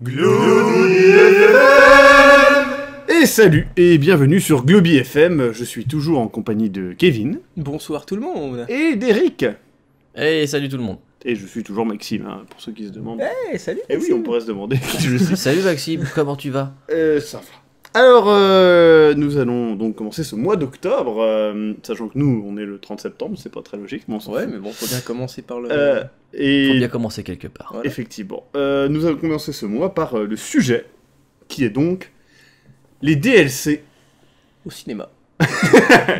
Globy FM. Et salut et bienvenue sur Globy FM, je suis toujours en compagnie de Kevin. Bonsoir tout le monde. Et d'Eric. Hey, salut tout le monde. Et je suis toujours Maxime, hein, pour ceux qui se demandent. Hey, salut. Et oui, on pourrait se demander qui je suis. Salut Maxime, comment tu vas? Ça va. Alors, nous allons donc commencer ce mois d'octobre, sachant que nous, on est le 30 septembre, c'est pas très logique, mais on s'en Ouais, fout. mais bon, faut bien commencer par le... Et Faut bien commencer quelque part. Voilà. effectivement, nous allons commencer ce mois par le sujet, qui est donc les DLC. Au cinéma.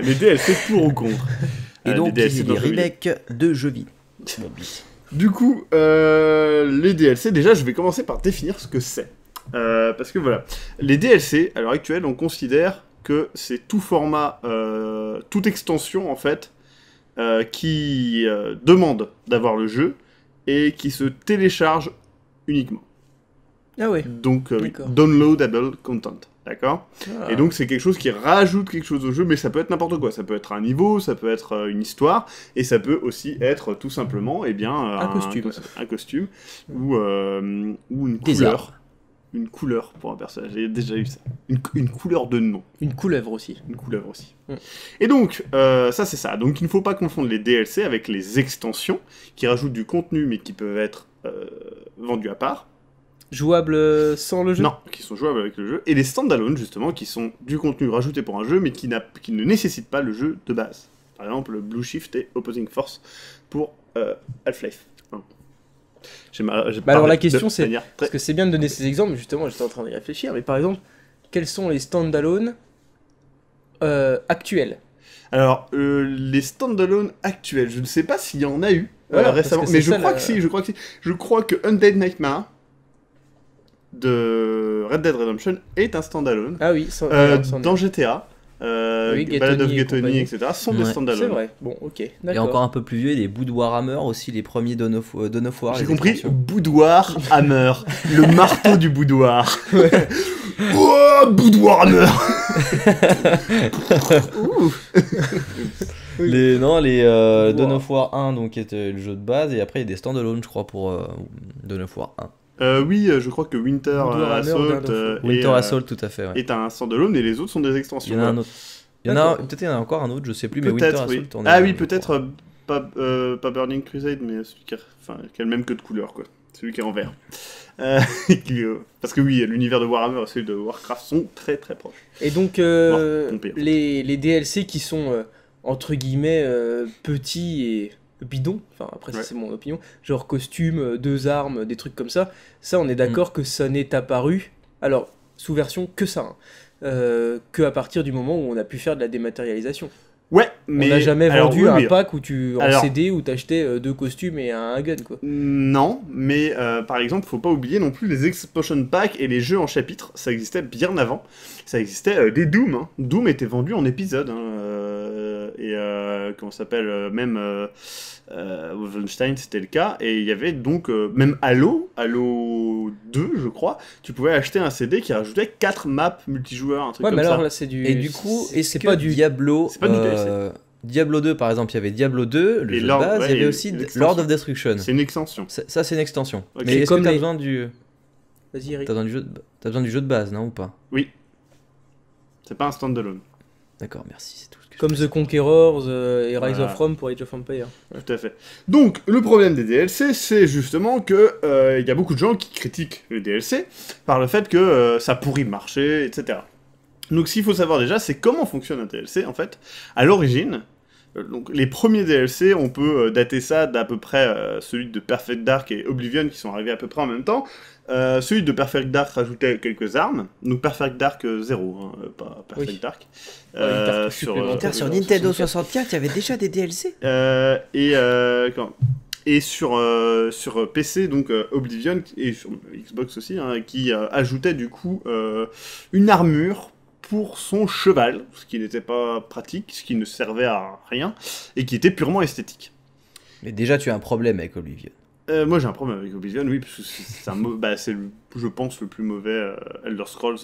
Les DLC pour ou contre. Et donc, les DLC il y dans a le des jeu vidéo. remakes de jeux vidéo. Du coup, les DLC, déjà, je vais commencer par définir ce que c'est. Parce que voilà, les DLC, à l'heure actuelle, on considère que c'est tout format, toute extension, en fait, qui demande d'avoir le jeu et qui se télécharge uniquement. Ah ouais. Donc, oui, D'accord. downloadable content. D'accord. Ah. Et donc c'est quelque chose qui rajoute quelque chose au jeu, mais ça peut être n'importe quoi. Ça peut être un niveau, ça peut être une histoire, et ça peut aussi être tout simplement, eh bien, Un costume. un costume ou une Des couleur. arbres. Une couleur pour un personnage. J'ai déjà eu ça. Une couleur de nom. Une couleuvre aussi. Une couleur aussi. Mm. Et donc, ça c'est ça. Donc il ne faut pas confondre les DLC avec les extensions, qui rajoutent du contenu, mais qui peuvent être vendus à part. Jouable sans le jeu. Non, qui sont jouables avec le jeu. Et les standalone, justement, qui sont du contenu rajouté pour un jeu, mais qui ne nécessitent pas le jeu de base. Par exemple, Blue Shift et Opposing Force pour Half-Life. Alors la question c'est, parce que c'est bien de donner ces exemples, justement j'étais en train d'y réfléchir, mais par exemple, quels sont les standalone actuels? Alors, les standalone actuels, je ne sais pas s'il y en a eu Voilà, récemment, parce que mais c'est ça, je crois que si. Je crois que Undead Nightmare de Red Dead Redemption est un standalone. Ah oui, Dans GTA, Oui, Ballad of Gethony et Gethony, compagnie. etc. sont des Ouais. standalone. c'est vrai. Bon, ok, Et d'accord. encore un peu plus vieux, des bouts de Warhammer aussi, les premiers Dawn of War. J'ai les compris, extensions. boudoir hammer, le marteau du boudoir. Oh, boudoir hammer. Ouh. Les War. Dawn of War 1, donc, qui était le jeu de base, et après il y a des standalone, je crois, pour Dawn of War 1. Oui, je crois que Winter Boudoir hammer, Assault Dawn of War. Winter Assault, tout à fait, ouais. est un standalone et les autres sont des Il extensions. y en a un autre. D'accord. Peut-être il y en a encore un autre, je sais plus, mais Winter Peut-être, Assault, oui. on est Ah dans- oui, je peut-être crois. pas Burning Crusade, mais celui qui a le même que de couleur, quoi. Celui qui est en vert. Parce que oui, l'univers de Warhammer et celui de Warcraft sont très très proches. Et donc, pompé, en fait. les DLC qui sont, entre guillemets, petits et bidons, enfin après ça Ouais. c'est mon opinion, genre costume, deux armes, des trucs comme ça on est d'accord que ça n'est apparu, alors sous version que ça, que à partir du moment où on a pu faire de la dématérialisation. Ouais, mais... On n'a jamais alors, vendu oui, un oui. pack où tu, en Alors- CD où t'achetais deux costumes et un gun, quoi. Non, mais par exemple, faut pas oublier non plus les expansion packs et les jeux en chapitre. Ça existait bien avant. Ça existait des Doom. Hein. Doom était vendu en épisode. Comment ça s'appelle même Wolfenstein, c'était le cas. Et il y avait donc même Halo 2, je crois. Tu pouvais acheter un CD qui rajoutait 4 maps multijoueurs, un truc Ouais, comme mais alors ça. là c'est du... Et du coup, c'est est-ce que pas du... Diablo... C'est pas du DLC. Diablo 2, par exemple, il y avait Diablo 2, le Et jeu Lord- de base, ouais, il y avait et aussi l'extension. Lord of Destruction. C'est une extension. Ça, c'est une extension. Ok. Mais est-ce Comme que t'as les- besoin du... Vas-y Eric. T'as besoin du jeu de base, non, ou pas? C'est pas un standalone. D'accord, merci, c'est tout ce que Comme je The Conquerors et Rise Voilà. of Rome pour Age of Empires. Tout à fait. Donc, le problème des DLC, c'est justement que il y a beaucoup de gens qui critiquent les DLC par le fait que ça pourrit le marché, etc. Donc, ce qu'il faut savoir déjà, c'est comment fonctionne un DLC, en fait. À l'origine, donc les premiers DLC, on peut dater ça d'à peu près celui de Perfect Dark et Oblivion qui sont arrivés à peu près en même temps. Celui de Perfect Dark rajoutait quelques armes, donc Perfect Dark 0, pas Perfect Oui. Dark. Ouais, une carte supplémentaire sur sur Nintendo 64, il y avait déjà des DLC. Et sur PC, donc Oblivion, et sur Xbox aussi, hein, qui ajoutait du coup une armure pour son cheval, ce qui n'était pas pratique, ce qui ne servait à rien, et qui était purement esthétique. Mais déjà, tu as un problème avec Oblivion. Moi j'ai un problème avec Oblivion, oui, parce que c'est je pense, le plus mauvais Elder Scrolls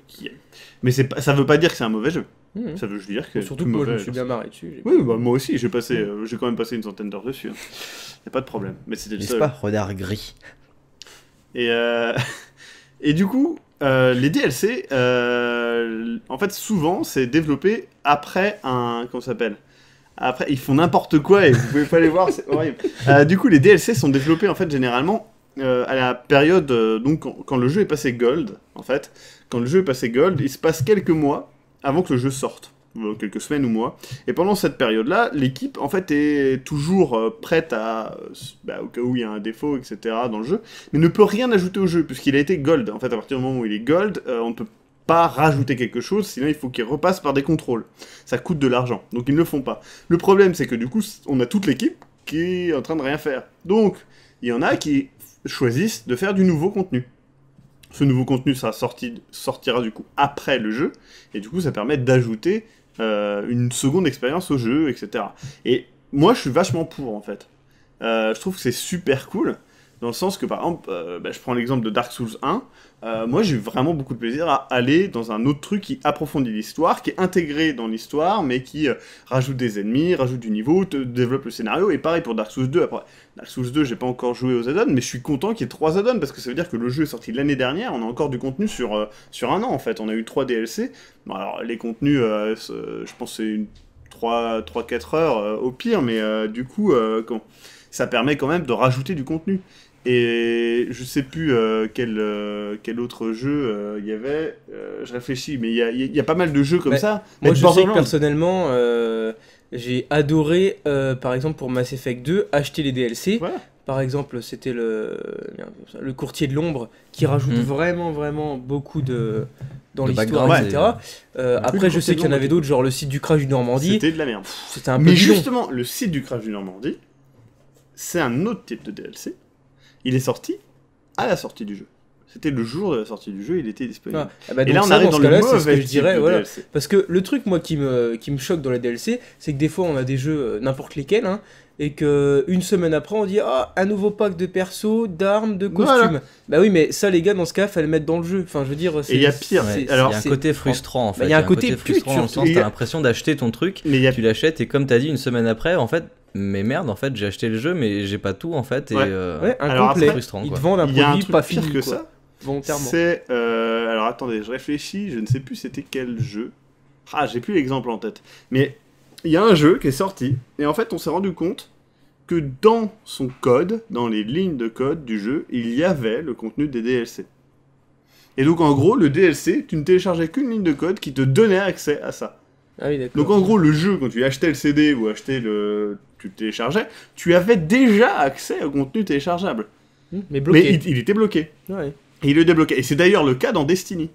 qui est. Mais ça veut pas dire que c'est un mauvais jeu. Mhm. Ça veut juste dire que Surtout tout que moi je mauvais, me suis bien marré dessus. Oui, bah, moi aussi, j'ai quand même passé une centaine d'heures dessus. Y a pas de problème. Mais c'était le N'est-ce seul. pas, renard gris? Et Et du coup, les DLC, en fait, souvent, c'est développé après un... Comment ça s'appelle? Après, ils font n'importe quoi et vous pouvez pas les voir, c'est horrible. Du coup, les DLC sont développés, en fait, généralement, à la période, donc, quand le jeu est passé Gold, en fait. Quand le jeu est passé Gold, il se passe quelques mois avant que le jeu sorte. Quelques semaines ou mois. Et pendant cette période-là, l'équipe, en fait, est toujours prête à... au cas où il y a un défaut, etc. dans le jeu, mais ne peut rien ajouter au jeu, puisqu'il a été Gold. En fait, à partir du moment où il est Gold, on ne peut pas rajouter quelque chose, sinon il faut qu'il repasse par des contrôles. Ça coûte de l'argent, donc ils ne le font pas. Le problème, c'est que du coup, on a toute l'équipe qui est en train de rien faire. Donc, il y en a qui choisissent de faire du nouveau contenu. Ce nouveau contenu, ça sortira du coup après le jeu, et du coup, ça permet d'ajouter une seconde expérience au jeu, etc. Et moi, je suis vachement pour, en fait. Je trouve que c'est super cool, dans le sens que, par exemple, je prends l'exemple de Dark Souls 1, moi, j'ai eu vraiment beaucoup de plaisir à aller dans un autre truc qui approfondit l'histoire, qui est intégré dans l'histoire, mais qui rajoute des ennemis, rajoute du niveau, te développe le scénario, et pareil pour Dark Souls 2. Après, Dark Souls 2, j'ai pas encore joué aux add-ons, mais je suis content qu'il y ait 3 add-ons, parce que ça veut dire que le jeu est sorti l'année dernière, on a encore du contenu sur un an, en fait. On a eu 3 DLC. Bon, alors, les contenus, je pense que c'est 3-4 heures au pire, mais du coup, ça permet quand même de rajouter du contenu. Et je sais plus quel autre jeu il y avait, je réfléchis, mais il y a pas mal de jeux comme ça. Moi, je sais que personnellement, j'ai adoré, par exemple, pour Mass Effect 2, acheter les DLC. Voilà. Par exemple, c'était le Courtier de l'Ombre qui rajoute vraiment beaucoup dans l'histoire, background, etc. Après, je sais qu'il y en avait d'autres, genre le site du Crash du Normandie. C'était de la merde. C'était un peu Mais bidon. justement, le site du Crash du Normandie, c'est un autre type de DLC. Il est sorti à la sortie du jeu. C'était le jour de la sortie du jeu, il était disponible. Bah, et là, donc on ça, arrive dans dans ce le cas-là, c'est ce mauvais que je dirais, type de voilà. DLC. Parce que le truc, moi, qui me choque dans les DLC, c'est que des fois, on a des jeux, n'importe lesquels, hein, et que une semaine après, on dit « Ah, un nouveau pack de persos, d'armes, de costumes Voilà. ». Bah oui, mais ça, les gars, dans ce cas, fallait le mettre dans le jeu. Enfin, je veux dire, Et il y a pire. Alors, il y a un côté frustrant en fait. il y a un côté frustrant dans le sens, surtout. t'as l'impression d'acheter ton truc, mais il y a tu l'achètes et comme t'as dit une semaine après, en fait, mais merde, en fait, j'ai acheté le jeu, mais j'ai pas tout en fait. Et, Ouais. Ouais, Alors incomplet. après, frustrant, Ils quoi. te vendent un il y a un produit truc pas pire fini, que quoi, ça. volontairement. C'est alors attendez, je réfléchis, je ne sais plus c'était quel jeu. Ah, j'ai plus l'exemple en tête. Mais il y a un jeu qui est sorti et en fait, on s'est rendu compte que dans son code, dans les lignes de code du jeu, il y avait le contenu des DLC. Et donc en gros, le DLC, tu ne téléchargeais qu'une ligne de code qui te donnait accès à ça. Ah oui, d'accord. Donc en gros, le jeu, quand tu achetais le CD ou tu le téléchargeais, tu avais déjà accès au contenu téléchargeable. Mais Mais bloqué. il était bloqué. Ouais. Et il le débloquait. Et c'est d'ailleurs le cas dans Destiny.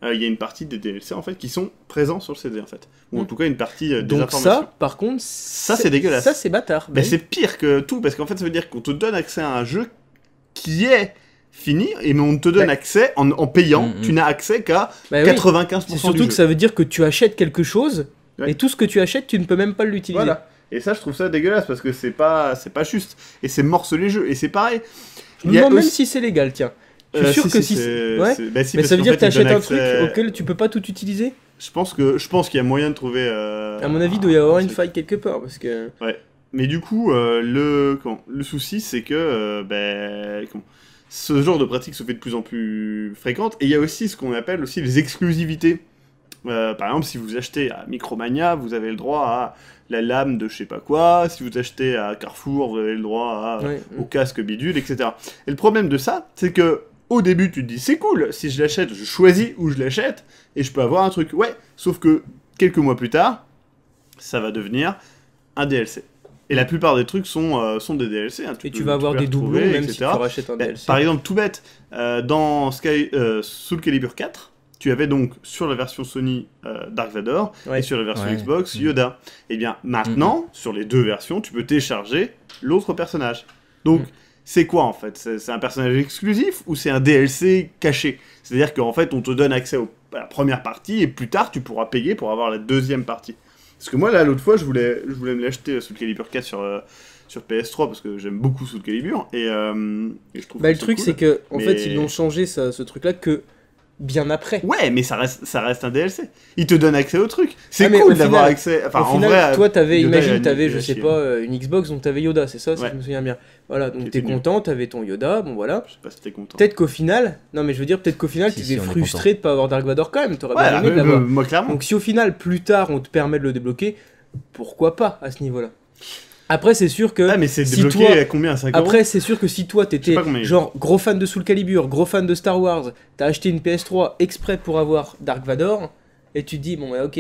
Il y a une partie des DLC en fait qui sont présents sur le CD en fait. Ou en tout cas une partie des Donc informations. ça, par contre, c'est dégueulasse. Ça, c'est bâtard. Mais c'est pire que tout parce qu'en fait ça veut dire qu'on te donne accès à un jeu qui est fini et mais on te donne Bah. accès en payant. Tu n'as accès qu'à Bah oui. 95% C'est du surtout jeu. que ça veut dire que tu achètes quelque chose, Ouais. et tout ce que tu achètes, tu ne peux même pas l'utiliser. Voilà. Et ça je trouve ça dégueulasse parce que c'est pas juste et c'est morceler les jeux et c'est pareil. Je me Il y a demande même aussi- si c'est légal, tiens. Je suis sûr que si... Ouais. Bah, si, Mais parce ça veut qu'en dire fait, que tu il achètes donne un truc accès- auquel tu peux pas tout utiliser. Je pense qu'il y a moyen de trouver. À mon avis, il doit y avoir une truc. faille quelque part, parce que... Mais du coup, le souci, c'est que ce genre de pratique se fait de plus en plus fréquente. Et il y a aussi ce qu'on appelle aussi les exclusivités. Par exemple, si vous achetez à Micromania, vous avez le droit à la lame de je sais pas quoi. Si vous achetez à Carrefour, vous avez le droit au casque bidule, etc. Et le problème de ça, c'est que au début, tu te dis c'est cool. Si je l'achète, je choisis où je l'achète et je peux avoir un truc. Ouais, sauf que quelques mois plus tard, ça va devenir un DLC. Et la plupart des trucs sont des DLC. Hein, Et tu vas avoir des doublons, même si tu rachètes un DLC. Par exemple, tout bête, dans Soul Calibur 4, tu avais donc sur la version Sony Dark Vador et sur la version Xbox Yoda. Et bien maintenant, sur les deux versions, tu peux télécharger l'autre personnage. Donc, c'est quoi en fait? C'est un personnage exclusif ou c'est un DLC caché? C'est-à-dire qu'en fait, on te donne accès à la première partie et plus tard, tu pourras payer pour avoir la deuxième partie. Parce que moi, là, l'autre fois, je voulais me l'acheter Soul Calibur 4 sur PS3 parce que j'aime beaucoup Soul Calibur et je trouve Bah, que le truc, cool. c'est que en Mais- fait, ils l'ont changé, ce truc-là, que bien après. Ouais, mais ça reste un DLC. Il te donne accès au truc. C'est mais cool au d'avoir final- accès. Enfin, Au en final, vrai, toi, Yoda, imagine, il a t'avais, je chier. sais pas, une Xbox, donc t'avais Yoda, c'est ça, si Ouais. je me souviens bien. Voilà, donc Qui t'es était nul. content, t'avais ton Yoda, bon voilà. Je sais pas si t'es content. Peut-être qu'au final, non mais je veux dire, peut-être qu'au final, Si, tu si, étais on est frustré de pas avoir Dark Vador quand même, t'aurais Ouais, bien aimé de l'avoir. moi, clairement. Donc si au final, plus tard, on te permet de le débloquer, pourquoi pas à ce niveau-là. Après, c'est sûr que... Ah, mais c'est si débloqué toi- à combien, à 5 euros? Après, c'est sûr que si toi, Je sais t'étais pas combien il est. genre gros fan de Soul Calibur, gros fan de Star Wars, t'as acheté une PS3 exprès pour avoir Dark Vador, et tu te dis, bon, ouais, ok,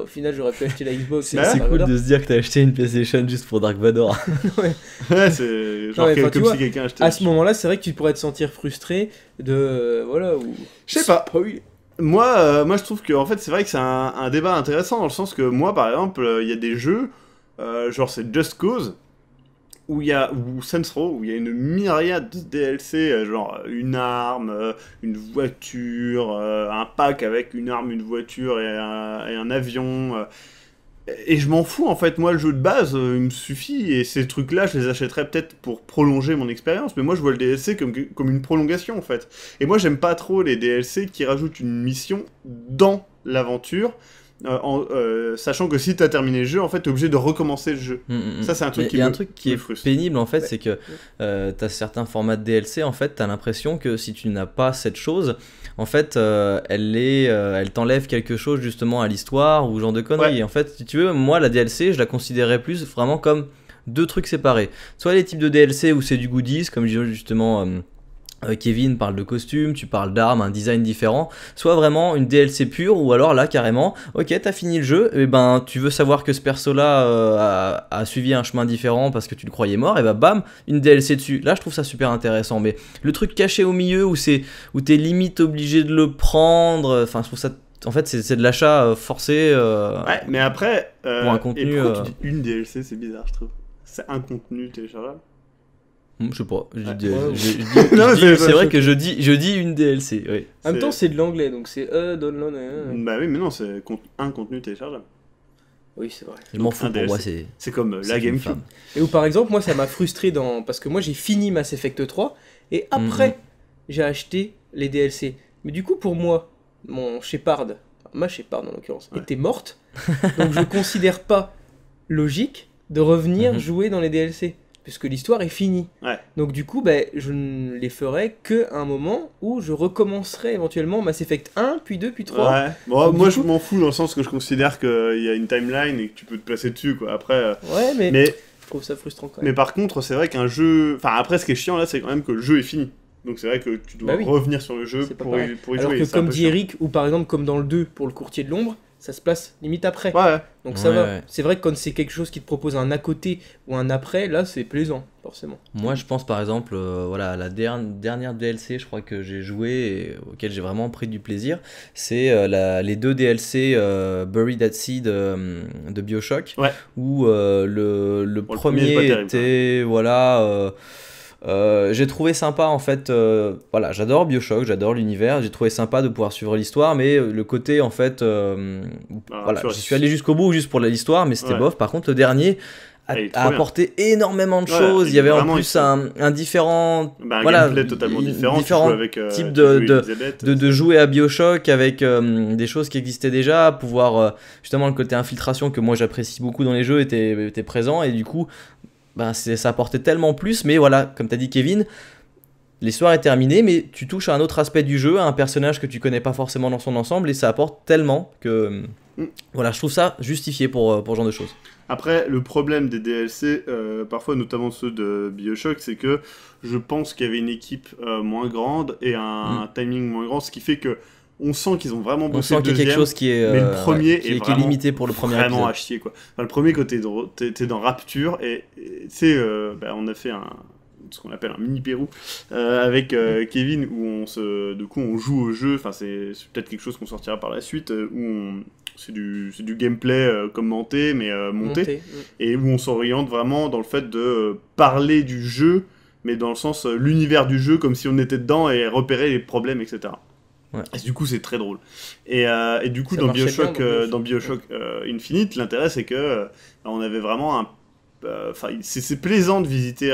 au final, j'aurais pu acheter la Xbox. et Bah, Dark C'est cool Vador. de se dire que t'as acheté une PlayStation juste pour Dark Vador. Ouais, c'est genre Ouais, enfin, tu comme vois, si quelqu'un achetait. À ce moment-là, c'est vrai que tu pourrais te sentir frustré de... voilà, ou... Je sais pas. Oui. Moi, je trouve que en fait, c'est vrai que c'est un débat intéressant dans le sens que moi, par exemple, il y a des jeux, genre c'est Just Cause, ou Saints Row, où il y a une myriade de DLC, genre une arme, une voiture, un pack avec une arme, une voiture et un avion. Et je m'en fous en fait, moi le jeu de base il me suffit et ces trucs là je les achèterais peut-être pour prolonger mon expérience, mais moi je vois le DLC comme une prolongation en fait. Et moi j'aime pas trop les DLC qui rajoutent une mission dans l'aventure, sachant que si t'as terminé le jeu en fait t'es obligé de recommencer le jeu. Ça c'est un truc Mais qui il y a me- un truc qui me est frustre. pénible en fait, Ouais. c'est que t'as certains formats de DLC, en fait, t'as l'impression que si tu n'as pas cette chose, en fait, elle t'enlève quelque chose justement à l'histoire ou genre de conneries. Ouais. Et en fait, si tu veux, moi la DLC, je la considérais plus vraiment comme deux trucs séparés. Soit les types de DLC où c'est du goodies, comme justement Kevin parle de costumes, tu parles d'armes, un design différent, soit vraiment une DLC pure, ou alors là carrément, ok t'as fini le jeu, et ben tu veux savoir que ce perso là a suivi un chemin différent parce que tu le croyais mort, et ben bam, une DLC dessus. Là je trouve ça super intéressant, mais le truc caché au milieu où t'es limite obligé de le prendre, enfin je trouve ça, en fait c'est de l'achat forcé. Ouais, mais après, Pour un contenu, et pourquoi tu dis une DLC, c'est bizarre je trouve. C'est un contenu téléchargeable. Je sais pas, Non, mais c'est vrai que je dis une DLC, oui. En même C'est- temps, c'est de l'anglais, donc c'est download. Bah oui, mais non, c'est un contenu téléchargeable. Oui, c'est vrai. Je m'en fous, un pour DLC. moi C'est comme c'est la une GameCube. femme. Et où par exemple, moi ça m'a frustré parce que moi j'ai fini Mass Effect 3 et après j'ai acheté les DLC. Mais du coup, pour moi, mon Shepard, ma Shepard en l'occurrence, Ouais. était morte. Donc je considère pas logique de revenir Mhm. jouer dans les DLC. Puisque l'histoire est finie. Ouais. Donc du coup, ben, je ne les ferai qu'à un moment où je recommencerai éventuellement Mass Effect 1, puis 2, puis 3. Ouais. Bon, Donc, moi du je coup- m'en fous dans le sens que je considère qu'il y a une timeline et que tu peux te placer dessus quoi. Après, Ouais, mais, mais je trouve ça frustrant quand même. mais par contre c'est vrai qu'un jeu, enfin après ce qui est chiant là c'est quand même que le jeu est fini. Donc c'est vrai que tu dois Bah oui. revenir sur le jeu C'est pas pour y pareil. pour y Alors jouer. que c'est un comme peu dit chiant. Eric, ou par exemple comme dans le 2 pour le courtier de l'ombre, ça se place limite après. Ouais. Donc ça Ouais, va. ouais. C'est vrai que quand c'est quelque chose qui te propose un à côté ou un après, là c'est plaisant, forcément. Moi, je pense par exemple, voilà, la dernière DLC, je crois que j'ai joué et auquel j'ai vraiment pris du plaisir, c'est les deux DLC Buried at Sea de BioShock, Ouais. où le Bon, le premier, premier c'est pas terrible, était, voilà, j'ai trouvé sympa en fait, voilà, j'adore BioShock, j'adore l'univers, j'ai trouvé sympa de pouvoir suivre l'histoire, mais le côté en fait, voilà, tu vois, j'y suis allé jusqu'au bout juste pour l'histoire, mais c'était Ouais. bof. Par contre, le dernier Ah, il est trop a bien. apporté énormément de Ouais, choses. Il y avait en vraiment, plus il- un différent Bah, un voilà, gameplay totalement une- différent. différent tu joues avec type tu de- joues de- Elizabeth, de jouer à BioShock avec des choses qui existaient déjà, pouvoir justement le côté infiltration que moi j'apprécie beaucoup dans les jeux était présent, et du coup bah, ça apportait tellement plus. Mais voilà, comme t'as dit Kevin, l'histoire est terminée, mais tu touches à un autre aspect du jeu, à un personnage que tu connais pas forcément dans son ensemble, et ça apporte tellement que voilà, je trouve ça justifié pour ce genre de choses. Après, le problème des DLC, parfois notamment ceux de BioShock, c'est que je pense qu'il y avait une équipe moins grande et un timing moins grand, ce qui fait que on sent qu'ils ont vraiment On bossé sent le qu'il y a quelque deuxième, chose qui est mais le premier qui est est vraiment limité pour le premier vraiment épisode. à chier quoi. Enfin, le premier côté t'es dans Rapture et tu sais, on a fait ce qu'on appelle un mini Pérou avec Kevin où du coup on joue au jeu. Enfin c'est peut-être quelque chose qu'on sortira par la suite c'est du gameplay commenté mais monté. Monté. Et où on s'oriente vraiment dans le fait de parler du jeu, mais dans le sens l'univers du jeu, comme si on était dedans et repérer les problèmes, etc. Ouais. Et du coup, c'est très drôle. Et du coup, Ça dans marchait BioShock, bien dans Infinite, l'intérêt, c'est que on avait vraiment Enfin, c'est plaisant de visiter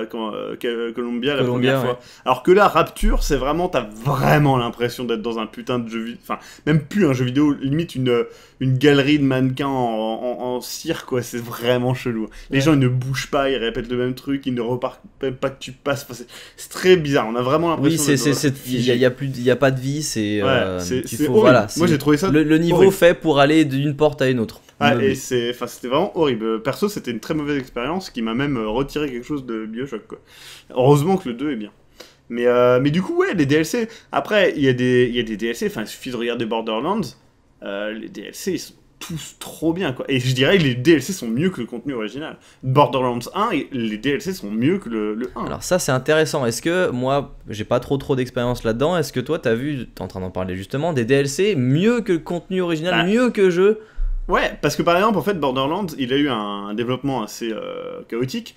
Columbia la Columbia, première fois. Alors que là, Rapture, c'est vraiment, t'as vraiment l'impression d'être dans un putain de jeu vidéo. Enfin, même plus un jeu vidéo, limite une galerie de mannequins en cire, quoi. C'est vraiment chelou. Les gens, ils ne bougent pas, ils répètent le même truc, ils ne repartent même pas que tu passes. Enfin, c'est très bizarre. On a vraiment l'impression. Oui, il y a pas de vie, c'est. C'est faut, horrible. voilà, Moi, j'ai trouvé ça. Le niveau horrible. fait pour aller d'une porte à une autre. Et c'était vraiment horrible. Perso, c'était une très mauvaise expérience qui m'a même retiré quelque chose de Bioshock, quoi. Heureusement que le 2 est bien. Mais du coup, ouais, les DLC. Après, il y a des DLC, enfin, il suffit de regarder Borderlands. Les DLC, ils sont tous trop bien, quoi. Et je dirais que les DLC sont mieux que le contenu original. Borderlands 1, les DLC sont mieux que le 1. Alors ça c'est intéressant, est-ce que moi j'ai pas trop d'expérience là-dedans, est-ce que toi t'as vu, t'es en train d'en parler justement, des DLC mieux que le contenu original, mieux que le jeu? Ouais, parce que par exemple, en fait, Borderlands, il a eu un développement assez chaotique,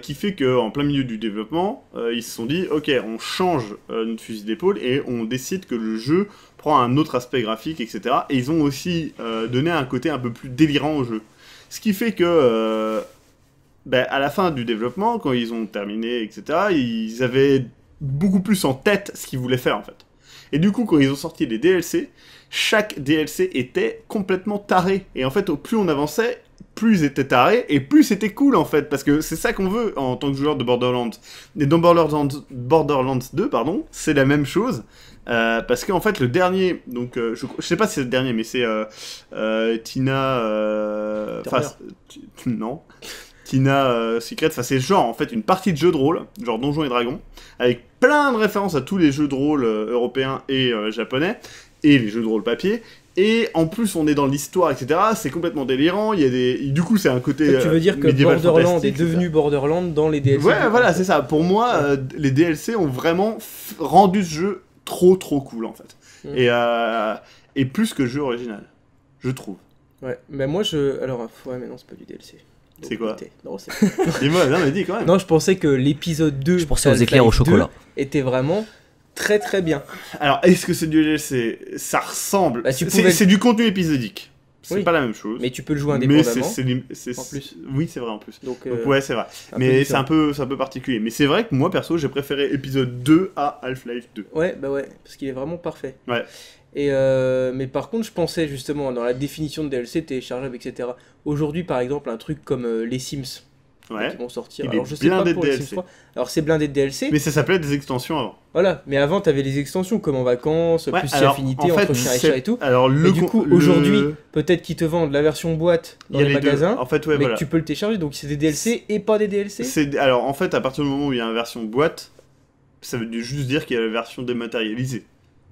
qui fait qu'en plein milieu du développement, ils se sont dit, ok, on change notre fusil d'épaule et on décide que le jeu prend un autre aspect graphique, etc. Et ils ont aussi donné un côté un peu plus délirant au jeu. Ce qui fait que, à la fin du développement, quand ils ont terminé, etc., ils avaient beaucoup plus en tête ce qu'ils voulaient faire, en fait. Et du coup, quand ils ont sorti les DLC, chaque DLC était complètement taré. Et en fait, plus on avançait, plus ils étaient tarés, et plus c'était cool, en fait. Parce que c'est ça qu'on veut en tant que joueur de Borderlands. Et dans Borderlands 2, pardon, c'est la même chose. Parce qu'en fait, le dernier... Donc, je sais pas si c'est le dernier, mais c'est Tina... non. Tina Secret, enfin c'est genre en fait une partie de jeu de rôle, genre Donjons et Dragons, avec plein de références à tous les jeux de rôle européens et japonais, et les jeux de rôle papier, et en plus on est dans l'histoire, etc. C'est complètement délirant, il y a des... Du coup c'est un côté tu veux dire que Borderlands est devenu Borderlands dans les DLC? Ouais, voilà, c'est ça. Pour moi, les DLC ont vraiment rendu ce jeu trop cool, en fait. Et plus que le jeu original, je trouve. Ouais, mais moi Alors, ouais, mais non, c'est pas du DLC. C'est quoi? Non, c'est... Dis-moi, non, mais dis quand même. Non, je pensais que l'épisode 2... Je pensais aux éclairs au chocolat. ...était vraiment très bien. Alors, est-ce que c'est du DLC? Ça ressemble. Bah, c'est du contenu épisodique. C'est pas la même chose. Mais tu peux le jouer indépendamment. Mais en plus. Oui, c'est vrai en plus. Donc ouais, c'est vrai. Mais c'est un peu particulier. Mais c'est vrai que moi, perso, j'ai préféré épisode 2 à Half-Life 2. Ouais, parce qu'il est vraiment parfait. Ouais. Et mais par contre, je pensais justement dans la définition de DLC, téléchargeable, etc. Aujourd'hui, par exemple, un truc comme les Sims. Ouais. Qui vont sortir. Il Alors, est je sais pas blindé pour de les DLC. Sims 3. Alors, c'est blindé de DLC. Mais ça s'appelait des extensions avant. Voilà. Mais avant, t'avais les extensions comme en vacances, Ouais, plus si alors, affinité en fait, entre chien et chat et tout. Alors, Mais du coup, aujourd'hui, peut-être qu'ils te vendent la version boîte dans il y a les deux. magasins. En fait, ouais, mais voilà. que tu peux le télécharger. Donc, c'est des DLC et pas des DLC. Alors, en fait, à partir du moment où il y a une version boîte, ça veut juste dire qu'il y a la version dématérialisée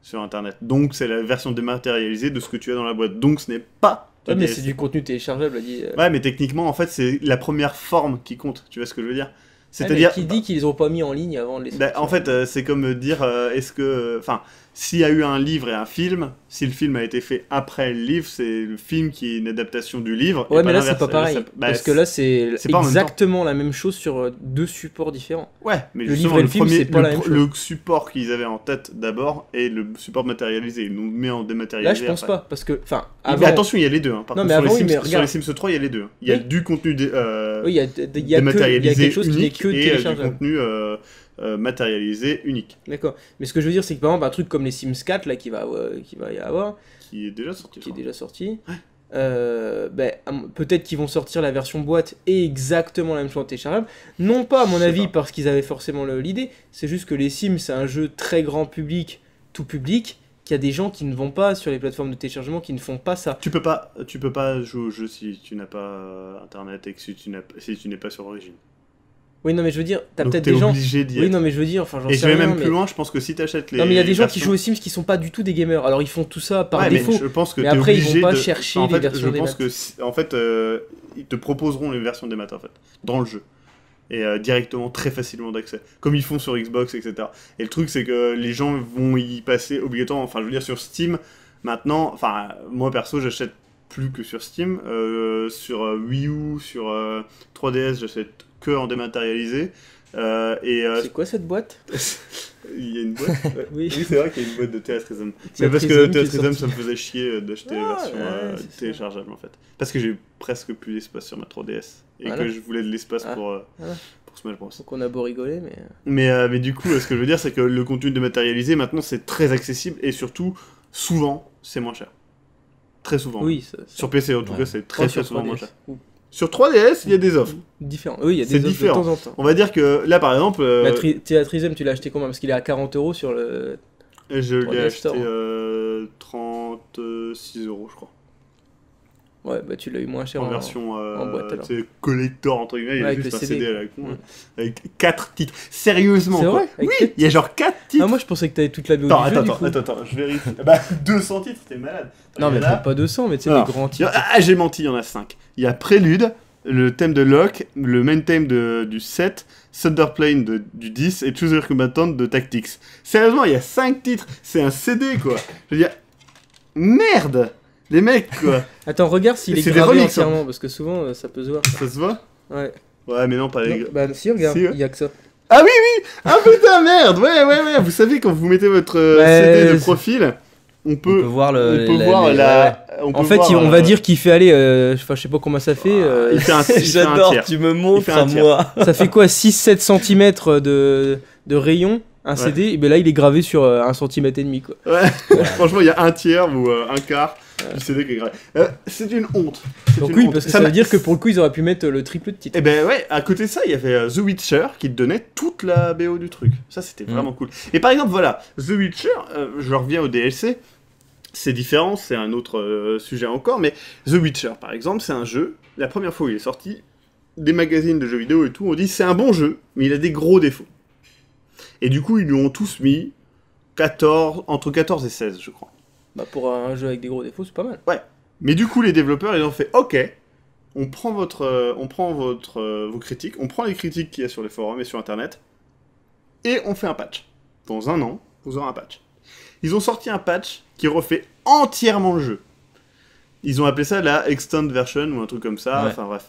sur Internet. Donc, c'est la version dématérialisée de ce que tu as dans la boîte. Donc, ce n'est pas... Ouais, mais c'est du contenu téléchargeable, a dit. Ouais, mais techniquement, en fait, c'est la première forme qui compte. Tu vois ce que je veux dire? C'est-à-dire... qui dit qu'ils ont pas mis en ligne avant de les sortir. En fait, c'est comme dire, est-ce que... Enfin, s'il y a eu un livre et un film, si le film a été fait après le livre, c'est le film qui est une adaptation du livre. Ouais, et mais pas là, c'est pas pareil. Parce que là, c'est exactement la même chose sur deux supports différents. Ouais, mais le justement, livre et le film, c'est pas la même chose. Le support qu'ils avaient en tête d'abord est le support matérialisé. Ils nous met en dématérialisé. Là, je pense pas, parce que... Enfin, mais attention, il y a les deux. Hein. Par non, contre, mais avant, sur les Sims 3, il y a les deux. Il y a du contenu oui, il y a quelque chose qui n'est que téléchargeable. Et du contenu matérialisé unique. D'accord. Mais ce que je veux dire, c'est que par exemple, un truc comme les Sims 4, là, qui va y avoir... Qui est déjà sorti. Ouais. Peut-être qu'ils vont sortir la version boîte et exactement la même chose en téléchargeable. Non pas, à mon avis, parce qu'ils avaient forcément l'idée. C'est juste que les Sims, c'est un jeu très grand public, tout public, qu'il y a des gens qui ne vont pas sur les plateformes de téléchargement, qui ne font pas ça. Tu peux pas jouer au jeu si tu n'as pas Internet et que si tu n'es pas sur Origin. Oui, non, mais je veux dire, t'as donc peut-être des gens. Obligé d'y être. Oui, non, mais je veux dire, enfin, j'en sais rien. rien. Et je vais même plus loin, je pense que si t'achètes les. Non, mais il y a des gens qui jouent aux Sims qui sont pas du tout des gamers. Alors ils font tout ça par défaut. Mais je pense que mais après, ils vont pas chercher les versions des maths. Je pense que, en fait, ils te proposeront les versions des maths, en fait, dans le jeu. Et directement, très facilement d'accès. Comme ils font sur Xbox, etc. Et le truc, c'est que les gens vont y passer obligatoirement. Enfin, je veux dire, sur Steam, maintenant, enfin, moi perso, j'achète plus que sur Steam. Sur Wii U, sur 3DS, j'achète que en dématérialisé. C'est quoi cette boîte? Il y a une boîte. Ouais. Oui. Oui, c'est vrai qu'il y a une boîte de Theatrhythm. C'est Mais parce que Theatrhythm qui est Theatrhythm, ça sorti. me faisait chier d'acheter la Ah, version ouais, c'est ça. téléchargeable en fait. Parce que j'ai presque plus d'espace sur ma 3DS. Et Voilà. que je voulais de l'espace Ah, pour voilà. Smash Bros. Donc on a beau rigoler, mais. Mais du coup, ce que je veux dire, c'est que le contenu dématérialisé, maintenant, c'est très accessible et surtout, souvent, c'est moins cher. Très souvent. Oui, ça. Sur PC, en tout Ouais. cas, c'est très Pas très sur souvent moins 3DS. cher. Ou- Sur 3DS, il y a des offres. Différent. Oui, il y a C'est des offres différent. de temps en temps. On va dire que là, par exemple, La Theatrhythm, tu l'as acheté combien? Parce qu'il est à 40€ sur le. je l'ai 3DS acheté Store. 36 euros, je crois. Ouais, bah tu l'as eu moins cher En version boîte, alors. c'est collector entre guillemets, il y a Ouais, avec juste le un CD CD, à la con, quoi. hein, avec 4 titres. Sérieusement C'est quoi. vrai? Avec Oui, quatre il y a genre 4 titres. Ah, moi je pensais que t'avais toute la BO attends, du jeu, du coup. attends, je vérifie. Bah 200 titres, t'es malade. Non, Il y mais en a- peut-être pas 200, mais tu sais, Alors, des grands il y a- titres. Ah, j'ai menti, il y en a 5. Il y a Prélude, le thème de Locke, le main theme du 7, Thunderplane du 10 et Choose Your Combatant de Tactics. Sérieusement, il y a 5 titres, c'est un CD quoi. Je veux dire, merde, les mecs quoi. Attends, regarde s'il est C'est des gravé remixes, hein. entièrement, parce que souvent ça peut se voir. Ça se voit? Ouais. Ouais, mais non, pas les. Non, bah si, regarde, Si, ouais. il y a que ça. Ah oui, ah putain, merde, ouais, vous savez, quand vous mettez votre Ouais, CD de c'est- profil, on On peut, peut voir on peut voir les- la... on peut En fait, voir, on va dire qu'il fait aller, enfin je sais pas comment ça fait, il fait un, il fait un J'adore, tiers. tu me Il montres fait un à tiers. moi. ça fait quoi, 6-7 cm de rayon, un Ouais. CD, et ben là il est gravé sur 1 cm et demi quoi. Ouais, franchement, il y a un tiers ou un quart du CD qui est gravé. C'est une honte. C'est Donc une oui, honte. parce que ça veut m'a- dire que pour le coup ils auraient pu mettre le triple de titre. Eh ben ouais, à côté de ça, il y avait The Witcher qui te donnait toute la BO du truc. Ça, c'était vraiment cool. Et par exemple, voilà, The Witcher, je reviens au DLC, c'est différent, c'est un autre sujet encore, mais The Witcher, par exemple, c'est un jeu, la première fois où il est sorti, des magazines de jeux vidéo et tout, on dit c'est un bon jeu, mais il a des gros défauts. Et du coup, ils lui ont tous mis entre 14 et 16, je crois. Bah pour un jeu avec des gros défauts, c'est pas mal. Mais du coup, les développeurs, ils ont fait OK, on prend vos critiques, on prend les critiques qu'il y a sur les forums et sur Internet, et on fait un patch. Dans un an, vous aurez un patch. Ils ont sorti un patch qui refait entièrement le jeu. Ils ont appelé ça la Extend Version ou un truc comme ça, Ouais. enfin bref.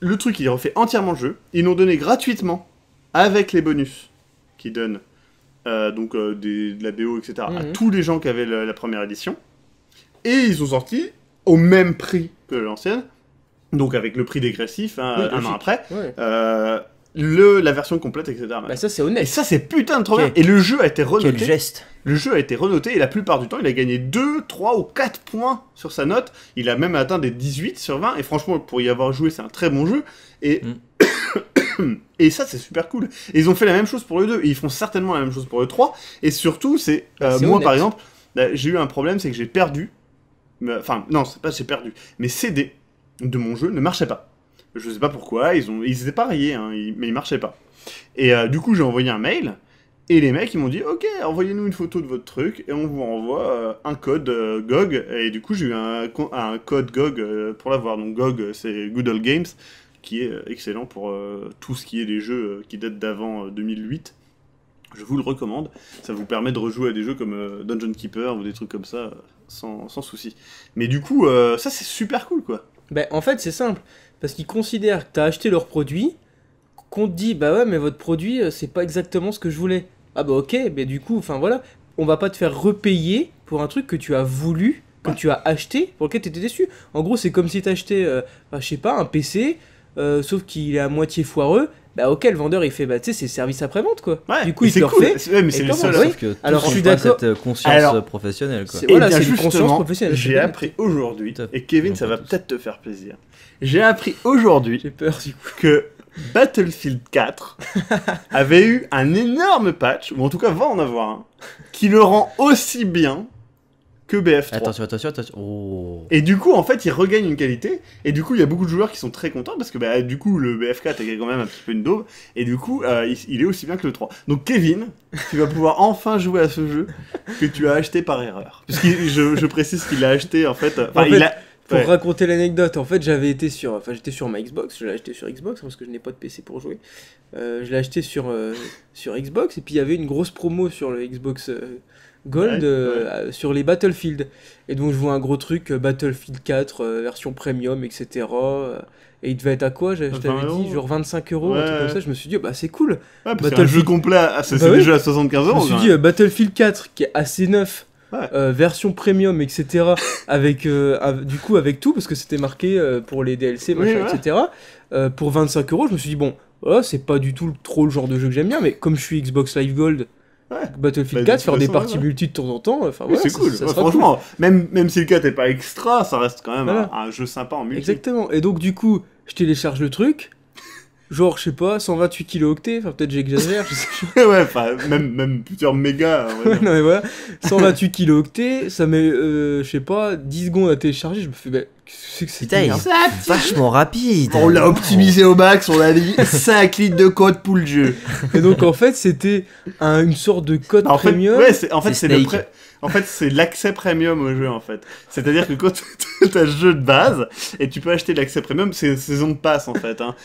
Le truc, il refait entièrement le jeu. Ils l'ont donné gratuitement, avec les bonus qu'ils donnent, de la BO, etc., à Mhm. tous les gens qui avaient la première édition. Et ils ont sorti au même prix que l'ancienne, donc avec le prix dégressif, hein, Oui, un an logique. après, Ouais. la version complète, etc. Bah ça c'est Et honnête. ça, c'est putain de trop Quel- bien. Et le jeu a été Quel renoté. geste. Le jeu a été renoté et la plupart du temps, il a gagné 2, 3 ou 4 points sur sa note. Il a même atteint des 18 sur 20. Et franchement, pour y avoir joué, c'est un très bon jeu. Et, et ça, c'est super cool. Et ils ont fait la même chose pour le 2. Et ils font certainement la même chose pour le 3. Et surtout, c'est C'est moi, honnête. par exemple, j'ai eu un problème, c'est que j'ai perdu. Enfin, non, c'est pas j'ai perdu. Mes CD de mon jeu ne marchaient pas. Je sais pas pourquoi. Ils étaient pas rayés, hein, mais ils marchaient pas. Et du coup, j'ai envoyé un mail. Et les mecs, ils m'ont dit, ok, envoyez-nous une photo de votre truc, et on vous renvoie un code GOG. Et du coup, j'ai eu un code GOG pour l'avoir. Donc GOG, c'est Good Old Games, qui est excellent pour tout ce qui est des jeux qui datent d'avant 2008. Je vous le recommande. Ça vous permet de rejouer à des jeux comme Dungeon Keeper ou des trucs comme ça, sans souci. Mais du coup, ça, c'est super cool, quoi. Bah en fait c'est simple, parce qu'ils considèrent que t'as acheté leur produit, qu'on te dit bah ouais mais votre produit c'est pas exactement ce que je voulais. Ah bah ok, mais du coup, enfin voilà, on va pas te faire repayer pour un truc que tu as voulu, que Ouais. tu as acheté, pour lequel t'étais déçu. En gros c'est comme si t'achetais, je sais pas, un PC, sauf qu'il est à moitié foireux, bah ok le vendeur il fait bah tu sais c'est service après-vente quoi. Ouais, Du coup et il te c'est le cool. refait. Ouais, mais Et c'est le comment, seul. oui. Sauf que Alors, tous je suis ont pas d'accord. cette conscience Alors, professionnelle, quoi. c'est- Voilà, bien, c'est une conscience justement, professionnelle, J'ai c'est bien. appris aujourd'hui, Tout à fait. et Kevin, Ils ça ont va pas tous. peut-être te faire plaisir. J'ai appris aujourd'hui J'ai peur du coup. que Battlefield 4 avait eu un énorme patch, ou en tout cas va en avoir un, qui le rend aussi bien que BF3. Attention. Oh. Et du coup, en fait, il regagne une qualité. Et du coup, il y a beaucoup de joueurs qui sont très contents parce que bah, du coup, le BF4 est quand même un petit peu une daube. Et du coup, il est aussi bien que le 3. Donc, Kevin, tu vas pouvoir enfin jouer à ce jeu que tu as acheté par erreur. Parce que je précise qu'il l'a acheté en fait. En fait, Pour Ouais. raconter l'anecdote, en fait, j'étais sur ma Xbox, je l'ai acheté sur Xbox parce que je n'ai pas de PC pour jouer. Je l'ai acheté sur Xbox et puis il y avait une grosse promo sur le Xbox Gold Ouais, sur les Battlefield. Et donc je vois un gros truc Battlefield 4 version premium, etc. Et il devait être à quoi? Je 20 t'avais dit €. genre 25 euros, un truc Ouais. comme ça. Je me suis dit, bah c'est cool. Ouais, parce qu'un Battlefield- jeu complet, c'est Bah des oui. jeux à 75 Je me euros. suis quand dit même. Battlefield 4 qui est assez neuf, Ouais. version premium, etc. avec du coup avec tout parce que c'était marqué pour les DLC, Oui, machin, ouais. etc. Pour 25 euros, je me suis dit bon, voilà, c'est pas du tout trop le genre de jeu que j'aime bien, mais comme je suis Xbox Live Gold, Ouais. Battlefield Bah, de 4, faire toute des façon, parties ouais. multi de temps en temps, enfin Oui, voilà, c'est cool. ça Ouais, sera cool. franchement, même si le 4 est pas extra, ça reste quand même Voilà. un jeu sympa en multi. Exactement. Et donc du coup, je télécharge le truc. Genre, je sais pas, 128 kilooctets, enfin peut-être j'exagère, je sais pas. Ouais, enfin, même plusieurs mégas. on va dire. Non mais voilà, 128 kilooctets, ça met, je sais pas, 10 secondes à télécharger, je me fais, bah, qu'est-ce que c'est que Putain, cette il merde est vachement rapide. On l'a optimisé au max, on a mis 5 litres de code pour le jeu. Et donc en fait, c'était une sorte de code En fait, premium. ouais, C'est c'est le Snake. En fait, c'est l'accès premium au jeu, en fait. C'est-à-dire que quand t'as le jeu de base, et tu peux acheter l'accès premium, c'est une saison de passe, en fait. Hein.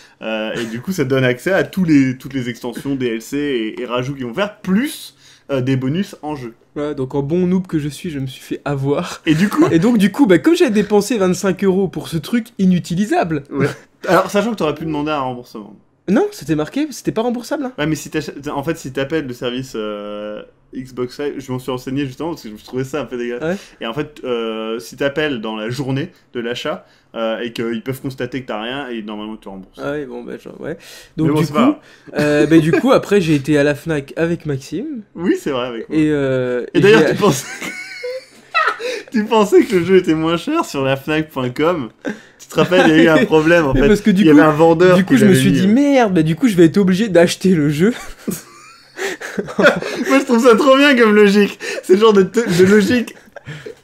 Et du coup, ça te donne accès à toutes les extensions, DLC et rajouts qu'ils vont faire, plus des bonus en jeu. Ouais, donc en bon noob que je suis, je me suis fait avoir. Et du coup... Et donc du coup, bah, comme j'avais dépensé 25 euros pour ce truc inutilisable. Ouais. Alors, sachant que t'aurais pu demander un remboursement. Non, c'était marqué, c'était pas remboursable. Hein. Ouais, mais si en fait, si t'appelles le service Xbox Live, je m'en suis renseigné justement parce que je trouvais ça un peu dégueulasse. Ouais. Et en fait, si t'appelles dans la journée de l'achat et qu'ils peuvent constater que t'as rien, et normalement tu rembourses. Ah ouais, bon, bah, genre, ouais. Mais Donc bon, du c'est coup, pas bah, du coup, après, j'ai été à la Fnac avec Maxime. Oui, c'est vrai. Avec moi. Et Et d'ailleurs, j'ai- tu pensais... tu pensais que le jeu était moins cher sur la Fnac.com. Tu te rappelles, il y a eu un problème en Mais fait. parce que Il y avait un vendeur. du coup, qui je me l'avait suis mis, dit merde, bah, du coup, je vais être obligé d'acheter le jeu. Moi, je trouve ça trop bien comme logique. C'est le genre de logique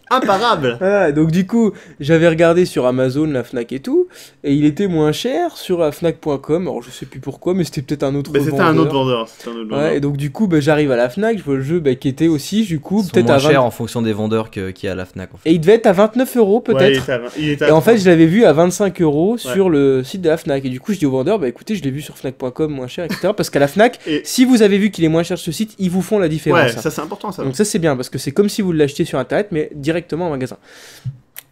imparable. Voilà, donc du coup, j'avais regardé sur Amazon, la Fnac et tout, et il était moins cher sur la Fnac.com. Alors je sais plus pourquoi, mais c'était peut-être un autre Mais c'était vendeur. un autre vendeur. C'était un autre vendeur. Ouais, et donc du coup, bah, j'arrive à la Fnac, je vois le jeu bah, qui était aussi, du coup, Ils sont peut-être moins à 20... chers en fonction des vendeurs qu'il y a à la Fnac. En fait. Et il devait être à 29 euros Ouais, peut-être. il était à Et en fait, 30. je l'avais vu à 25 euros sur le site de la Fnac. Et du coup, je dis au vendeur, bah écoutez, je l'ai vu sur Fnac.com moins cher, etc. Parce qu'à la Fnac, Et- si vous avez vu qu'il est moins cher sur ce site, ils vous font la différence. Ouais, hein. ça c'est important ça. Donc ça c'est bien parce que c'est comme si vous l'achetiez sur internet mais directement en magasin.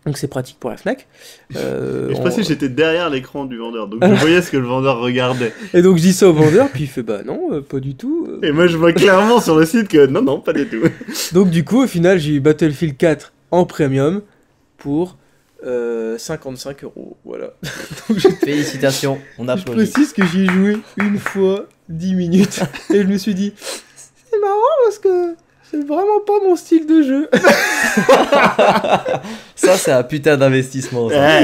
Donc c'est pratique pour la Fnac. Et je On- précise, j'étais derrière l'écran du vendeur, donc je voyais ce que le vendeur regardait. Et donc je dis ça au vendeur puis il fait bah non pas du tout. Et moi je vois clairement sur le site que non, pas du tout. Donc du coup au final j'ai eu Battlefield 4 en premium pour 55 euros. Voilà. Donc Félicitations, on je applaudit. précise que j'y ai joué une fois 10 minutes et je me suis dit c'est marrant parce que c'est vraiment pas mon style de jeu. Ça, c'est un putain d'investissement. ça.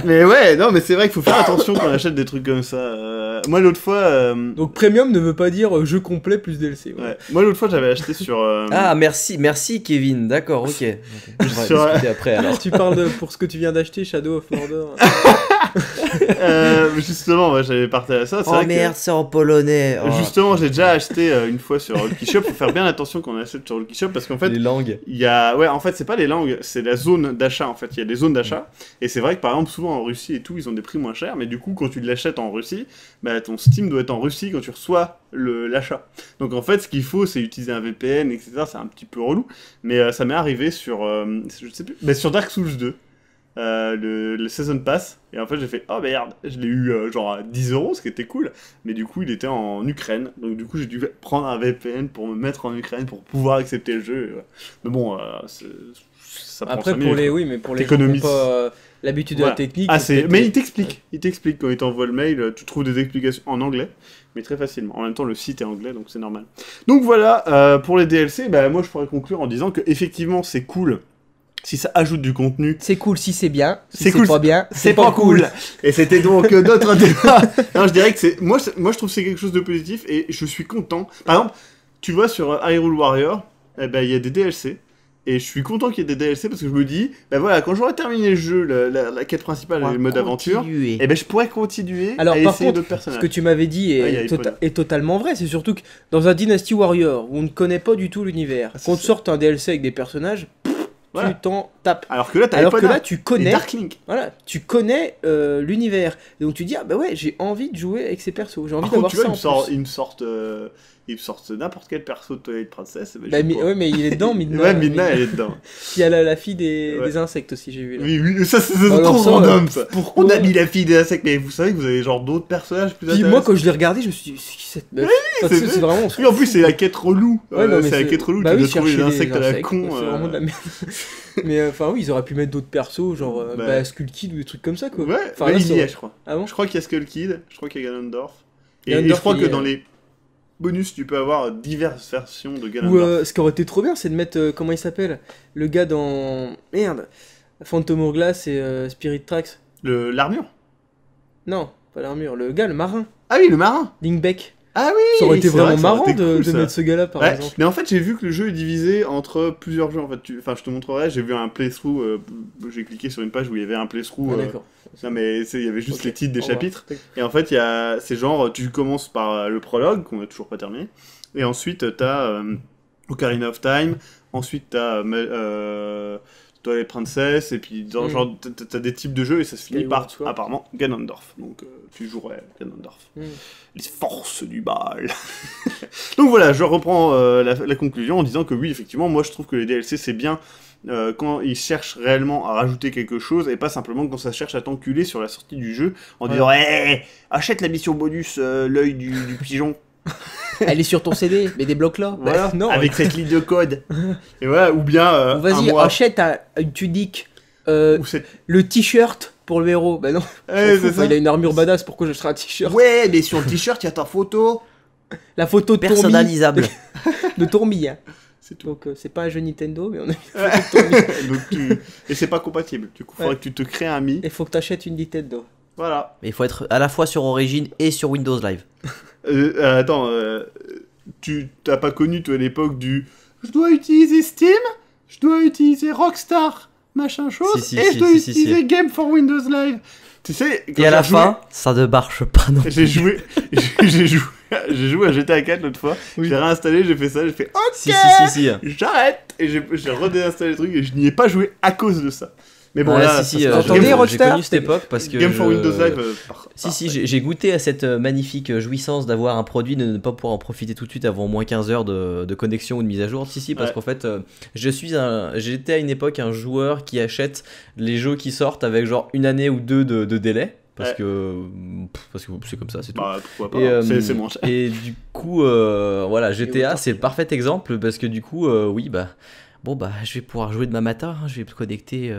Mais ouais, non, mais c'est vrai qu'il faut faire attention quand on achète des trucs comme ça. Moi l'autre fois, Donc premium ne veut pas dire jeu complet plus DLC. Voilà. ouais. Moi l'autre fois j'avais acheté sur. Ah, merci Kevin, d'accord, ok. On va Sur- discuter après alors. Tu parles pour ce que tu viens d'acheter, Shadow of Mordor. Justement, ouais, j'avais partagé ça. C'est vrai Oh merde, c'est en polonais. que, Oh, justement, j'ai déjà acheté une fois sur Lucky Shop. Faut faire bien attention quand on achète sur Lucky Shop parce qu'en fait, les langues. il y a, ouais, en fait, c'est pas les langues, c'est la zone d'achat. En fait, il y a des zones d'achat. Et c'est vrai que par exemple, souvent en Russie et tout, ils ont des prix moins chers. Mais du coup, quand tu l'achètes en Russie, bah, ton Steam doit être en Russie quand tu reçois l'achat. Donc en fait, ce qu'il faut, c'est utiliser un VPN, etc. C'est un petit peu relou. Mais ça m'est arrivé sur, je sais plus, mais sur Dark Souls 2. Le Season Pass, et en fait j'ai fait oh merde, je l'ai eu genre à 10 euros, ce qui était cool, mais du coup il était en Ukraine, donc du coup j'ai dû prendre un VPN pour me mettre en Ukraine pour pouvoir accepter le jeu. Et ouais. Mais bon, ça prend Après 5 pour minutes, les quoi. oui, mais pour les gens qui T'économises. n'ont pas l'habitude de Voilà. la technique. Ah, c'est peut-être- mais il t'explique quand il t'envoie le mail, tu trouves des explications en anglais, mais très facilement. En même temps, le site est anglais, donc c'est normal. Donc voilà, pour les DLC, bah, moi je pourrais conclure en disant que effectivement c'est cool si ça ajoute du contenu. C'est cool si c'est bien, si C'est cool, pas bien, C'est pas cool. Et c'était donc notre débat. Non, je dirais que c'est moi je trouve que c'est quelque chose de positif et je suis content. Par exemple, tu vois sur Hyrule Warrior, eh ben il y a des DLC et je suis content qu'il y ait des DLC parce que je me dis ben voilà, quand j'aurai terminé le jeu, la quête principale et le mode aventure, eh ben je pourrais continuer Alors, à par essayer contre, d'autres Ce personnages. que tu m'avais dit Ah, il y a est totalement vrai. C'est surtout que dans un Dynasty Warrior où on ne connaît pas du tout l'univers, Ah, c'est qu'on te ça. sorte un DLC avec des personnages, Voilà. tu t'en tapes. Alors que là, t'as Alors que Epona là, tu et connais, Dark Link. voilà, tu connais l'univers. Et donc tu dis, ah bah ouais, j'ai envie de jouer avec ces persos, j'ai envie Par contre, d'avoir tu vois, ça en plus. ils me sortent n'importe quel perso de Twilight Princess. Bah, ouais, mais il est dedans, Midna. Ouais, Midna, elle est dedans. Puis il y a la fille des Ouais. insectes aussi, j'ai vu là. Oui, ça c'est Alors trop ça, random ça. Pourquoi On a mis la fille des insectes, mais vous savez que vous avez genre d'autres personnages plus Puis intéressants. moi, quand je l'ai regardé, je me suis dit, c'est qui cette meuf Enfin, c'est c'est vraiment. Oui, en plus, c'est la quête relou. Ouais, non, mais c'est la quête relou, bah tu oui, dois trouver les chercher insectes à la con. C'est vraiment de la merde. Mais enfin, oui, ils auraient pu mettre d'autres persos, genre Bah. Skull Kid ou des trucs comme ça, quoi. Ouais, Enfin, bah, là, il ça y est, aurait- je crois. Ah bon Je crois qu'il y a Skull Kid, je crois qu'il y a Ganondorf. Et Ganondorf, je crois il que y est, dans les bonus, tu peux avoir diverses versions de Ou Ganondorf. ce qui aurait été trop bien, c'est de mettre, comment il s'appelle le gars dans. Merde Phantom Hourglass et Spirit Tracks. L'armure. Non, pas l'armure, le gars, le marin. Ah oui, le marin. Link-Beck. Ah oui. Ça aurait été c'est vrai vraiment que ça aurait marrant été cool, de ça. mettre ce gars-là, par Ouais, exemple. mais en fait, j'ai vu que le jeu est divisé entre plusieurs jeux. En fait, enfin, je te montrerai. J'ai vu un playthrough. J'ai cliqué sur une page où il y avait un playthrough. Ah, d'accord. Non, mais il y avait juste Ok, les titres des au revoir. chapitres. Et en fait, c'est genre, tu commences par le prologue, qu'on a toujours pas terminé. Et ensuite, t'as Ocarina of Time. Ensuite, t'as Twilight Princess. Et puis, genre, t'as des types de jeux et ça se finit Skyward par, Sword. apparemment, Ganondorf. Donc, tu jouerais Ganondorf. Hmm. Les forces du mal. Donc voilà, je reprends la conclusion en disant que oui, effectivement, moi je trouve que les DLC c'est bien quand ils cherchent réellement à rajouter quelque chose et pas simplement quand ça cherche à t'enculer sur la sortie du jeu en disant hey, achète la mission bonus l'œil du pigeon. Elle est sur ton CD, mais débloque-la. Voilà, Bah, non. avec cette ligne de code. Et voilà, ou bien un Vas-y, mois. achète une tunique. Ou cette... Le t-shirt pour le héros. Bah non. Ouais, S'en fout, c'est ça. il a une armure badass, pourquoi j'achèterais un t-shirt Ouais, mais sur le t-shirt, il y a ta photo. La photo de Tourmi. Personnalisable. De Tourmi. Hein. C'est tout. Donc c'est pas un jeu Nintendo, mais on a mis la photo de Tourmi. Donc, et c'est pas compatible. Du coup, il faudrait Ouais. que tu te crées un Mi. Il faut que t'achètes une Nintendo. Voilà. Mais il faut être à la fois sur Origin et sur Windows Live. Attends, tu t'as pas connu toi l'époque du je dois utiliser Steam, je dois utiliser Rockstar, machin chose, Si, et si, je dois si, utiliser si. Game for Windows Live. Tu sais, quand Et à la j'ai joué- fin, ça ne marche pas non plus. j'ai joué, j'ai joué à GTA 4 l'autre fois, j'ai réinstallé, j'ai fait ça, j'ai fait ok, Si, si, si, si. j'arrête, et j'ai redéinstallé le truc et je n'y ai pas joué à cause de ça. Mais bon Ouais, là, si, si, ça se passe Attendez, bien. j'ai Rockstar, connu cette époque parce que Game for Windows Live. Si, j'ai goûté à cette magnifique jouissance d'avoir un produit, de ne pas pouvoir en profiter tout de suite avant au moins 15 heures de connexion ou de mise à jour. Si, parce Ouais. qu'en fait, j'étais à une époque un joueur qui achète les jeux qui sortent avec genre une année ou deux de délai. Parce Ouais. que c'est comme ça, c'est tout. Bah pourquoi pas, c'est moins cher. Et du coup, voilà, GTA, c'est le parfait exemple parce que du coup, oui, bon, je vais pouvoir jouer demain matin, hein, je vais me connecter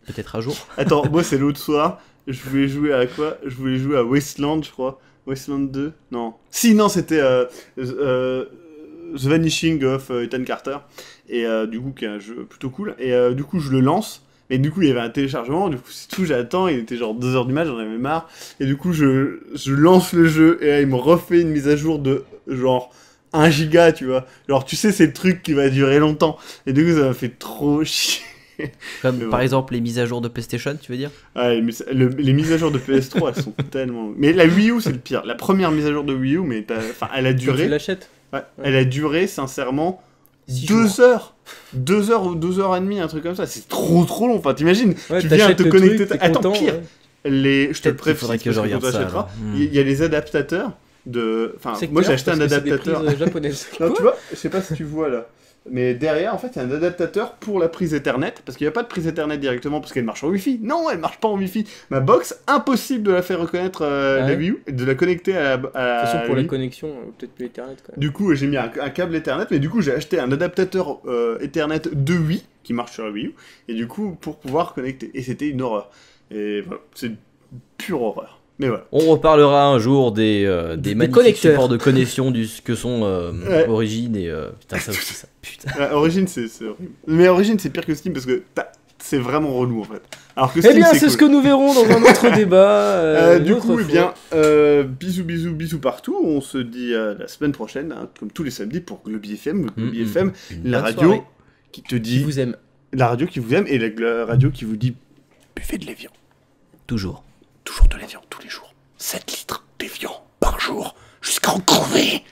peut-être un jour. Attends, moi c'est l'autre soir, je voulais jouer à quoi? Je voulais jouer à Wasteland, je crois. Wasteland 2? Non. Si, non, c'était The Vanishing of Ethan Carter. Et du coup, qui est un jeu plutôt cool. Et du coup, je le lance. Et du coup, il y avait un téléchargement. Du coup, c'est tout, j'attends. Il était genre 2h du match, j'en avais marre. Et du coup, je lance le jeu. Et là, il me refait une mise à jour de genre 1 giga, tu vois. Genre, tu sais, c'est le truc qui va durer longtemps. Et du coup, ça m'a fait trop chier. Comme Mais par bon. exemple les mises à jour de PlayStation, tu veux dire? Ouais, mais les mises à jour de PS3, elles sont tellement... Mais la Wii U, c'est le pire. La première mise à jour de Wii U, mais enfin, elle a Quand tu duré... l'achètes. Ouais, elle a duré, sincèrement, 6 2 heures. 2 heures ou 2 heures et demie, un truc comme ça. C'est trop long. Enfin, t'imagines, Ouais, tu viens t'achètes te le connecter... truc, t'es Attends, content, pire. ouais. Je te le Peut-être qu'il précise, faudrait que parce je quand regarde tu ça, achèteras, alors. il y a les adaptateurs de... Enfin, C'est moi, j'ai clair, acheté un parce que c'est des adaptateur... prises japonaises. Non, tu vois, je sais pas si tu vois là. Mais derrière, en fait, il y a un adaptateur pour la prise Ethernet, parce qu'il n'y a pas de prise Ethernet directement, parce qu'elle marche en Wi-Fi. Non, elle marche pas en Wi-Fi. Ma box, impossible de la faire reconnaître la ouais. Wii U, et de la connecter à la De toute façon, pour Wii la U. connexion, peut-être plus Ethernet quand même. Du coup, j'ai mis un câble Ethernet, mais du coup, j'ai acheté un adaptateur Ethernet de Wii, qui marche sur la Wii U, et du coup, pour pouvoir connecter. Et c'était une horreur. Et voilà, c'est une pure horreur. Mais voilà. On reparlera un jour des magnifiques connecteurs. supports de connexion que sont Ouais. Origin et putain ça aussi ça putain. Origin, c'est horrible. Mais Origin, c'est pire que Steam, parce que c'est vraiment relou, en fait. Alors que Eh Steam, bien, c'est cool. ce que nous verrons dans un autre débat. Du une autre coup, eh fois. bien, bisous partout. On se dit la semaine prochaine, hein, comme tous les samedis, pour Globi FM. Globi FM, Une la bonne radio soirée. qui te Je dit... vous aime. La radio qui vous aime et la radio qui vous dit... Buvez de l'évian. Toujours. Toujours de l'évian, tous les jours. 7 litres d'évian par jour, jusqu'à en crever.